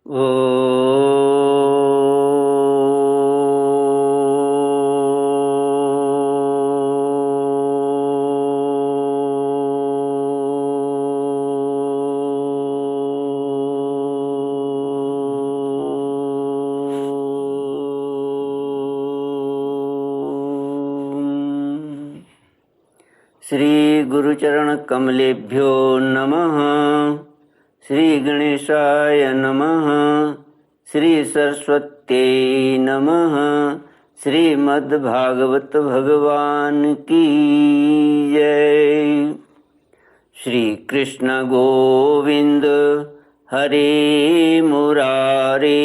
ओ श्री गुरुचरण कमलेभ्यो नमः। श्री गणेशाय नमः। श्री सरस्वत्यै नमः। श्रीमद्भागवत भगवान की जय। श्री कृष्ण गोविंद हरे मुरारे,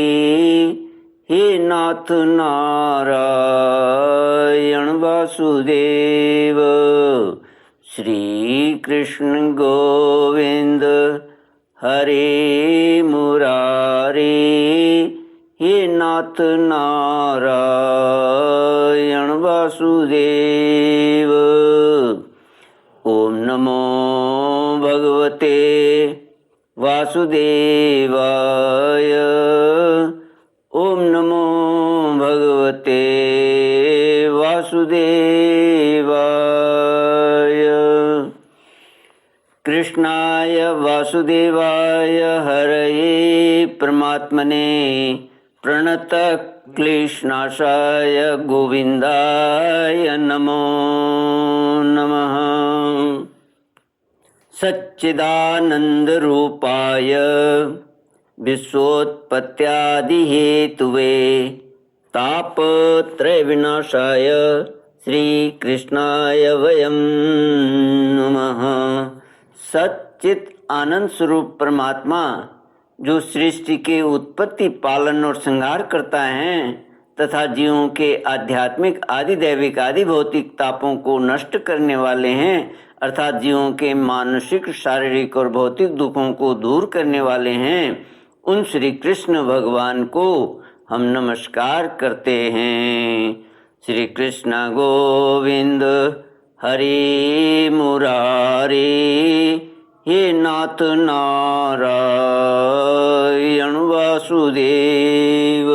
हे नाथ नारायण वासुदेव। श्री कृष्ण गोविंद हरे मुरारे, हे नाथ नारायण वासुदेव। ओम नमो भगवते वासुदेवाय। ओम नमो भगवते वासुदेवाय। कृष्णाय वासुदेवाय हरये परमात्मने प्रणतक्लेशनाशाय गोविन्दाय नमो नमः। सच्चिदानन्दरूपाय विश्वोत्पत्त्यादिहेतुवे तापत्रयविनाशाय श्रीकृष्णाय वयं नमः। सच्चित आनंद स्वरूप परमात्मा जो सृष्टि के उत्पत्ति, पालन और संहार करता है तथा जीवों के आध्यात्मिक, आदि दैविक, आदि भौतिक तापों को नष्ट करने वाले हैं, अर्थात जीवों के मानसिक, शारीरिक और भौतिक दुखों को दूर करने वाले हैं, उन श्री कृष्ण भगवान को हम नमस्कार करते हैं। श्री कृष्ण गोविंद हरे मुरारे, हे नाथ नारायण वासुदेव।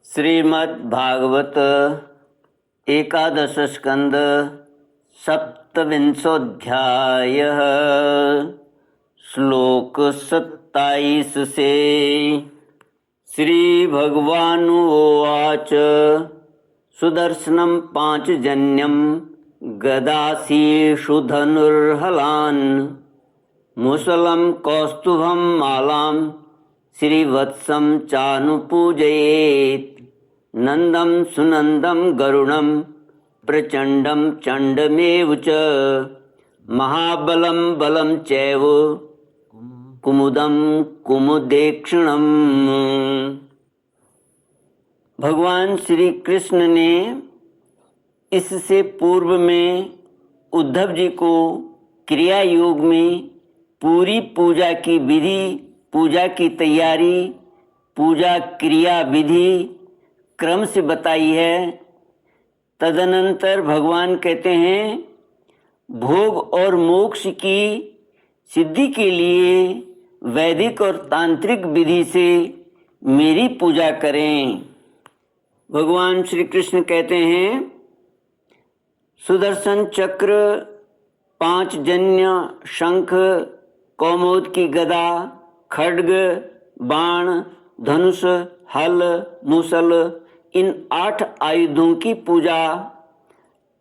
श्रीमद् भागवत एकादश स्कंद सप्तविंशोऽध्यायः श्लोक 27 से। श्री भगवानुवाच सुदर्शनं पांचजन्यं गदासीषु धनुर्हलान् मुसलं कौस्तुभं मालां श्रीवत्सं चानुपूजयेत्। नन्दं सुनन्दं गरुडं प्रचण्डं चण्डमेव च महाबलं बलं चैव कुमुदं कुमुदेक्षणम्। भगवान श्री कृष्ण ने इससे पूर्व में उद्धव जी को क्रिया योग में पूरी पूजा की विधि, पूजा की तैयारी, पूजा क्रिया विधि क्रम से बताई है। तदनंतर भगवान कहते हैं भोग और मोक्ष की सिद्धि के लिए वैदिक और तांत्रिक विधि से मेरी पूजा करें। भगवान श्री कृष्ण कहते हैं सुदर्शन चक्र, पांचजन्य शंख, कौमोद की गदा, खड्ग, बाण, धनुष, हल, मूसल, इन 8 आयुधों की पूजा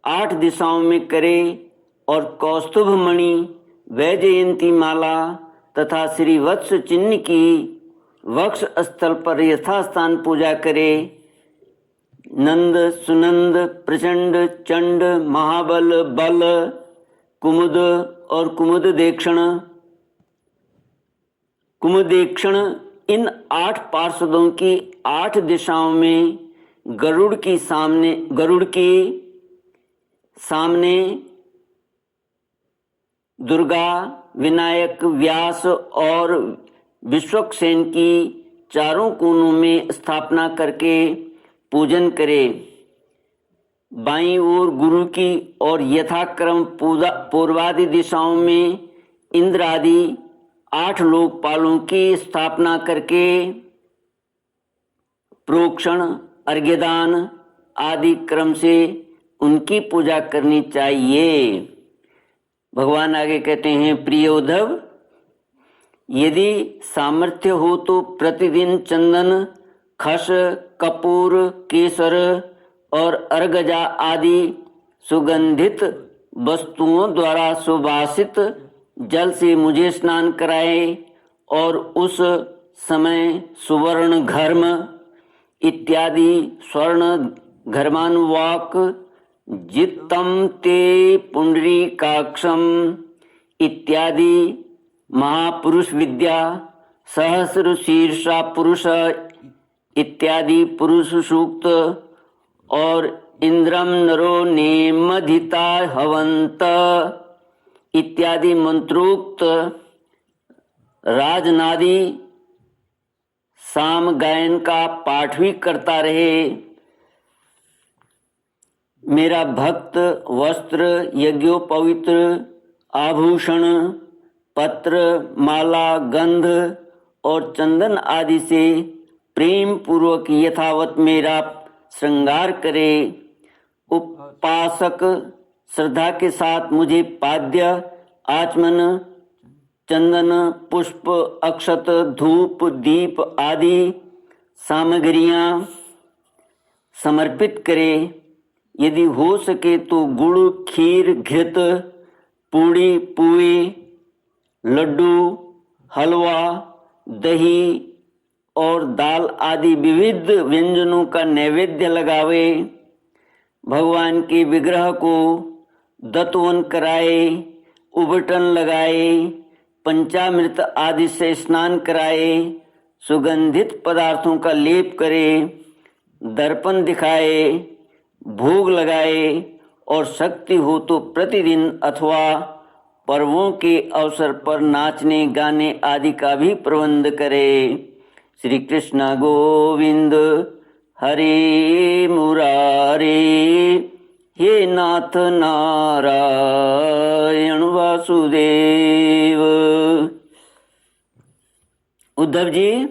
8 दिशाओं में करे और कौस्तुभ मणि, वैजयंती माला तथा श्री वत्स चिन्ह की वक्ष स्थल पर यथास्थान पूजा करे। नंद, सुनंद, प्रचंड, चंड, महाबल, बल, कुमुद और कुमुदेक्षण इन 8 पार्षदों की 8 दिशाओं में गरुड़ के सामने दुर्गा, विनायक, व्यास और विश्वक्सेन की चारों कोनों में स्थापना करके पूजन करे। बाईं ओर गुरु की और यथाक्रम पूर्वादि दिशाओं में इंद्र आदि 8 लोकपालों की स्थापना करके प्रोक्षण, अर्घ्यदान आदि क्रम से उनकी पूजा करनी चाहिए। भगवान आगे कहते हैं, प्रिय उद्धव, यदि सामर्थ्य हो तो प्रतिदिन चंदन, खस, कपूर, केसर और अर्गजा आदि सुगंधित वस्तुओं द्वारा सुवासित जल से मुझे स्नान कराए और उस समय सुवर्ण घर्म इत्यादि स्वर्ण घर्मानुवाक जित्तम ते पुंडरीकाक्षम इत्यादि महापुरुष विद्या सहस्र शीर्षा पुरुष इत्यादि पुरुष सूक्त और इंद्रम नरो नेमधिता हवंत इत्यादि मंत्रोक्त राजनादी साम गायन का पाठ भी करता रहे। मेरा भक्त वस्त्र, यज्ञोपवित्र, आभूषण, पत्र, माला, गंध और चंदन आदि से प्रेम पूर्वक यथावत मेरा श्रृंगार करे। उपासक श्रद्धा के साथ मुझे पाद्य, आचमन, चंदन, पुष्प, अक्षत, धूप, दीप आदि सामग्रियां समर्पित करे। यदि हो सके तो गुड़, खीर, घृत, पूड़ी, पुए, लड्डू, हलवा, दही और दाल आदि विविध व्यंजनों का नैवेद्य लगावे। भगवान के विग्रह को दत्तवन कराए, उबटन लगाए, पंचामृत आदि से स्नान कराए, सुगंधित पदार्थों का लेप करे, दर्पण दिखाए, भोग लगाए और शक्ति हो तो प्रतिदिन अथवा पर्वों के अवसर पर नाचने गाने आदि का भी प्रबंध करे। श्री कृष्ण गोविंद हरे मुरारे, हे नाथ नारायण वासुदेव। उद्धव जी,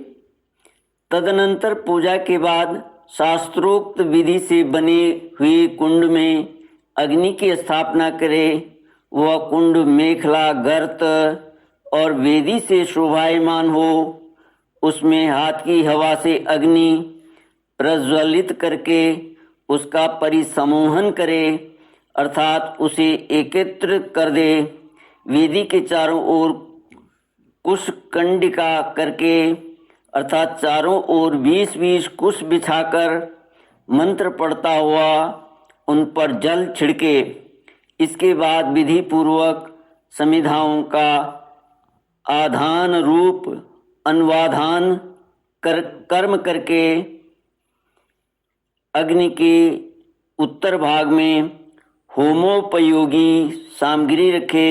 तदनंतर पूजा के बाद शास्त्रोक्त विधि से बने हुए कुंड में अग्नि की स्थापना करे। वह कुंड मेखला, गर्त और वेदी से शोभायमान हो। उसमें हाथ की हवा से अग्नि प्रज्वलित करके उसका परिसमोहन करे, अर्थात उसे एकत्र कर दे। वेदी के चारों ओर कुशकंडिका करके, अर्थात चारों ओर 20-20 कुश बिछाकर मंत्र पढ़ता हुआ उन पर जल छिड़के। इसके बाद विधि पूर्वक समिधाओं का आधान रूप अन्वाधान कर्म करके अग्नि के उत्तर भाग में होमोपयोगी सामग्री रखे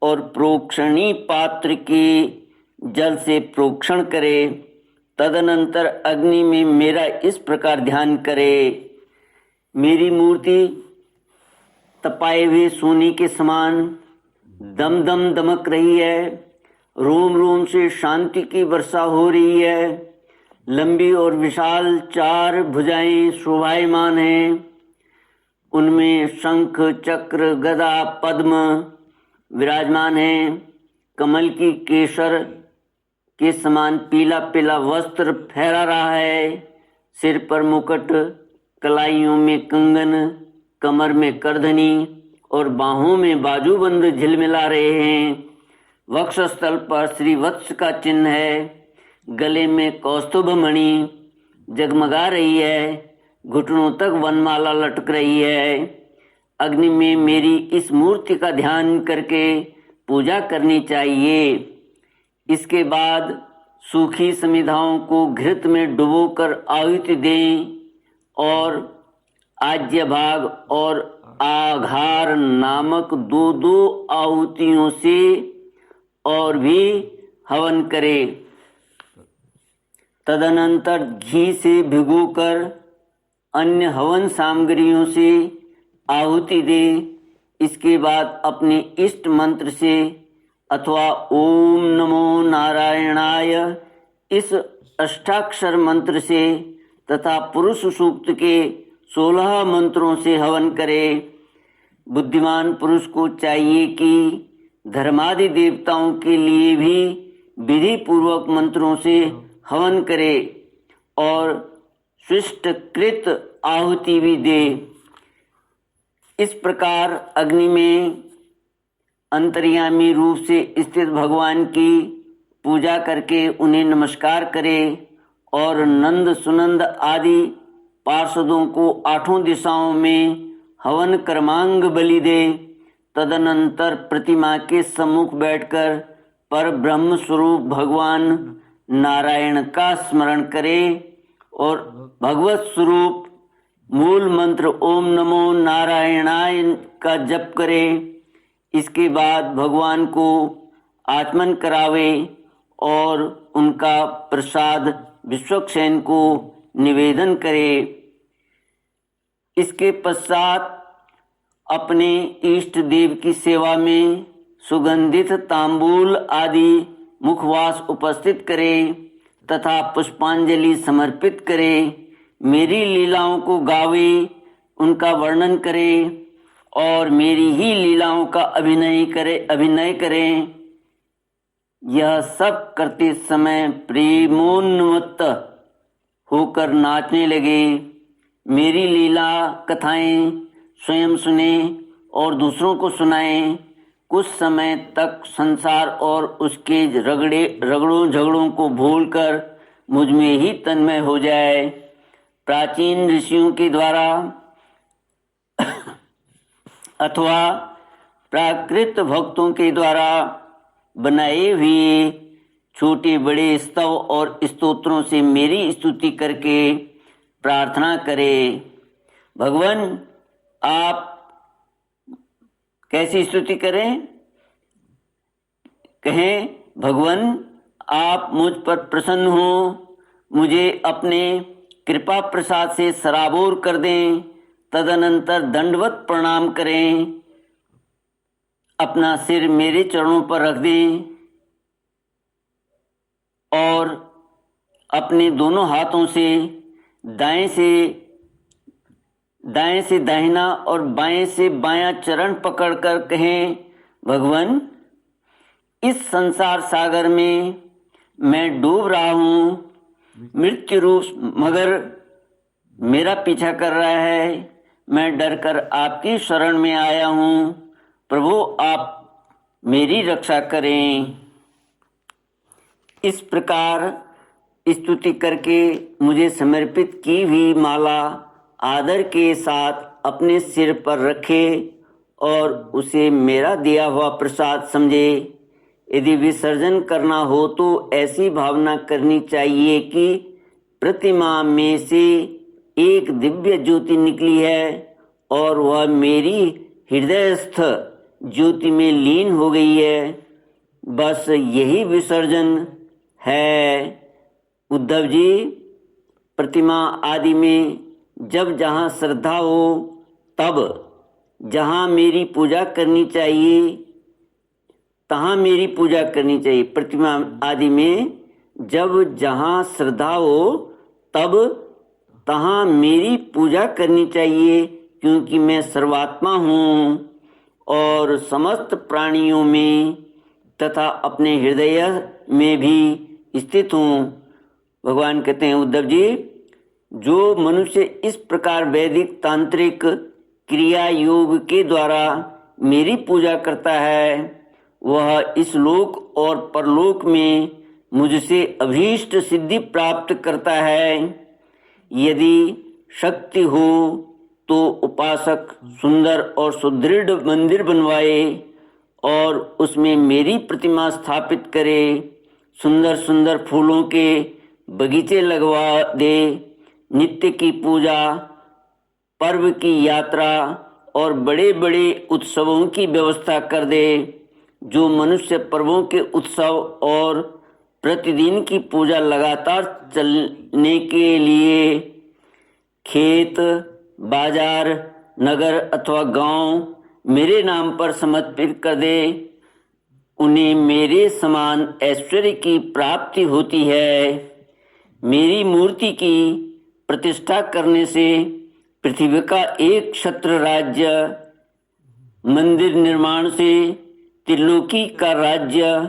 और प्रोक्षणी पात्र के जल से प्रोक्षण करे। तदनंतर अग्नि में मेरा इस प्रकार ध्यान करे, मेरी मूर्ति तपाए हुए सोने के समान दम दम दमक रही है, रोम रोम से शांति की वर्षा हो रही है। लंबी और विशाल 4 भुजाएं शोभायमान हैं। उनमें शंख, चक्र, गदा, पद्म विराजमान हैं। कमल की केसर के समान पीला पीला वस्त्र फहरा रहा है। सिर पर मुकुट, कलाइयों में कंगन, कमर में करधनी और बाहों में बाजूबंद झिलमिला रहे हैं। वक्षस्थल पर श्रीवत्स का चिन्ह है। गले में कौस्तुभ मणि जगमगा रही है। घुटनों तक वनमाला लटक रही है। अग्नि में मेरी इस मूर्ति का ध्यान करके पूजा करनी चाहिए। इसके बाद सूखी समिधाओं को घृत में डुबोकर आहुति दें और आज्य भाग और आघार नामक 2-2 आहुतियों से और भी हवन करें। तदनंतर घी से भिगोकर अन्य हवन सामग्रियों से आहुति दे। इसके बाद अपने इष्ट मंत्र से अथवा ओम नमो नारायणाय इस अष्टाक्षर मंत्र से तथा पुरुष सूक्त के 16 मंत्रों से हवन करे। बुद्धिमान पुरुष को चाहिए कि धर्मादि देवताओं के लिए भी विधि पूर्वक मंत्रों से हवन करे और शिष्टकृत आहुति भी दे। इस प्रकार अग्नि में अंतर्यामी रूप से स्थित भगवान की पूजा करके उन्हें नमस्कार करे और नंद सुनंद आदि पार्षदों को 8 दिशाओं में हवन कर्मांग बलि दे। तदनंतर प्रतिमा के सम्मुख बैठकर पर ब्रह्म स्वरूप भगवान नारायण का स्मरण करे और भगवत स्वरूप मूल मंत्र ओम नमो नारायणाय का जप करे। इसके बाद भगवान को आचमन करावे और उनका प्रसाद विश्वक्सेन को निवेदन करे। इसके पश्चात अपने इष्ट देव की सेवा में सुगंधित तांबूल आदि मुखवास उपस्थित करे तथा पुष्पांजलि समर्पित करे। मेरी लीलाओं को गावे, उनका वर्णन करे और मेरी ही लीलाओं का अभिनय करें। यह सब करते समय प्रेमोन्मत्त होकर नाचने लगे। मेरी लीला कथाएं स्वयं सुने और दूसरों को सुनाएं। कुछ समय तक संसार और उसके रगड़ों झगड़ों को भूलकर मुझ में ही तन्मय हो जाए। प्राचीन ऋषियों के द्वारा अथवा प्राकृत भक्तों के द्वारा बनाए हुए छोटे बड़े स्तव और स्तोत्रों से मेरी स्तुति करके प्रार्थना करें। भगवान आप कैसी स्तुति करें? कहें भगवान आप मुझ पर प्रसन्न हो, मुझे अपने कृपा प्रसाद से सराबोर कर दें। तदनंतर दंडवत प्रणाम करें, अपना सिर मेरे चरणों पर रख दें और अपने दोनों हाथों से दाएं से दाहिना और बाएं से बायां चरण पकड़कर कहें भगवान इस संसार सागर में मैं डूब रहा हूँ, मृत्यु रूप मगर मेरा पीछा कर रहा है। मैं डरकर आपकी शरण में आया हूँ, प्रभु आप मेरी रक्षा करें। इस प्रकार स्तुति करके मुझे समर्पित की हुई माला आदर के साथ अपने सिर पर रखे और उसे मेरा दिया हुआ प्रसाद समझे। यदि विसर्जन करना हो तो ऐसी भावना करनी चाहिए कि प्रतिमा में से एक दिव्य ज्योति निकली है और वह मेरी हृदयस्थ ज्योति में लीन हो गई है। बस यही विसर्जन है। उद्धव जी, प्रतिमा आदि में जब जहाँ श्रद्धा हो तब जहाँ मेरी पूजा करनी चाहिए तहाँ मेरी पूजा करनी चाहिए। प्रतिमा आदि में जब जहाँ श्रद्धा हो तब तहाँ मेरी पूजा करनी चाहिए, क्योंकि मैं सर्वात्मा हूँ और समस्त प्राणियों में तथा अपने हृदय में भी स्थित हूँ। भगवान कहते हैं उद्धव जी, जो मनुष्य इस प्रकार वैदिक तांत्रिक क्रिया योग के द्वारा मेरी पूजा करता है वह इस लोक और परलोक में मुझसे अभीष्ट सिद्धि प्राप्त करता है। यदि शक्ति हो तो उपासक सुंदर और सुदृढ़ मंदिर बनवाए और उसमें मेरी प्रतिमा स्थापित करे, सुंदर सुंदर फूलों के बगीचे लगवा दे, नित्य की पूजा, पर्व की यात्रा और बड़े बड़े उत्सवों की व्यवस्था कर दे। जो मनुष्य पर्वों के उत्सव और प्रतिदिन की पूजा लगातार चलने के लिए खेत, बाजार, नगर अथवा गांव मेरे नाम पर समर्पित कर दे, उन्हें मेरे समान ऐश्वर्य की प्राप्ति होती है। मेरी मूर्ति की प्रतिष्ठा करने से पृथ्वी का एक छत्र राज्य, मंदिर निर्माण से त्रिलोकी का राज्य,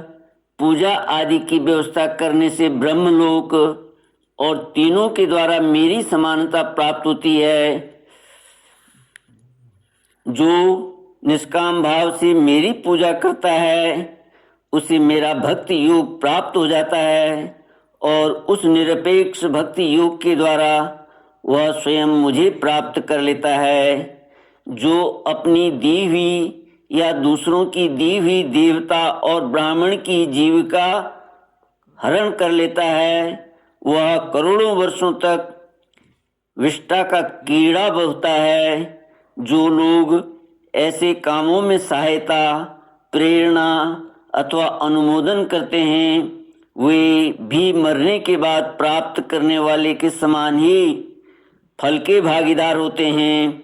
पूजा आदि की व्यवस्था करने से ब्रह्मलोक और तीनों के द्वारा मेरी समानता प्राप्त होती है। जो निष्काम भाव से मेरी पूजा करता है उसे मेरा भक्ति योग प्राप्त हो जाता है और उस निरपेक्ष भक्ति योग के द्वारा वह स्वयं मुझे प्राप्त कर लेता है। जो अपनी दी हुई या दूसरों की दी हुई देवता और ब्राह्मण की जीविका हरण कर लेता है वह करोड़ों वर्षों तक विष्टा का कीड़ा बहता है। जो लोग ऐसे कामों में सहायता, प्रेरणा अथवा अनुमोदन करते हैं वे भी मरने के बाद प्राप्त करने वाले के समान ही फल के भागीदार होते हैं।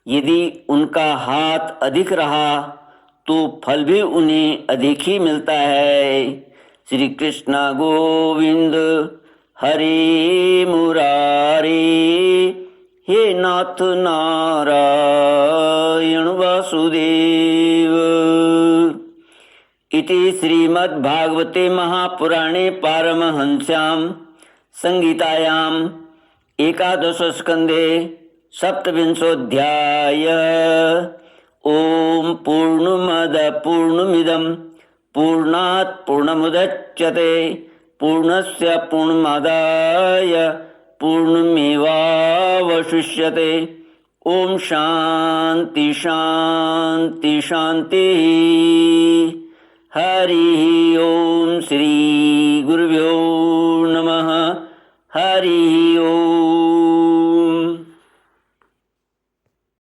यदि उनका हाथ अधिक रहा तो फल भी उन्हें अधिक ही मिलता है। श्री कृष्ण गोविंद हरे मुरारे, हे नाथ नारायण वासुदेव। इति श्रीमद्भागवते महापुराणे पारमहंस्यां संहितायां एकादश स्कंधे सप्तविंशोऽध्याय। ओम पूर्णमद पूर्णमिदं पूर्णात् पूर्णमुदच्यते पूर्णस्य पूर्णमादाय पूर्णमेवावशिष्यते। ओम शांति शांति शांति। हरि ओम श्री गुरुभ्यो नमः। हरि ओम।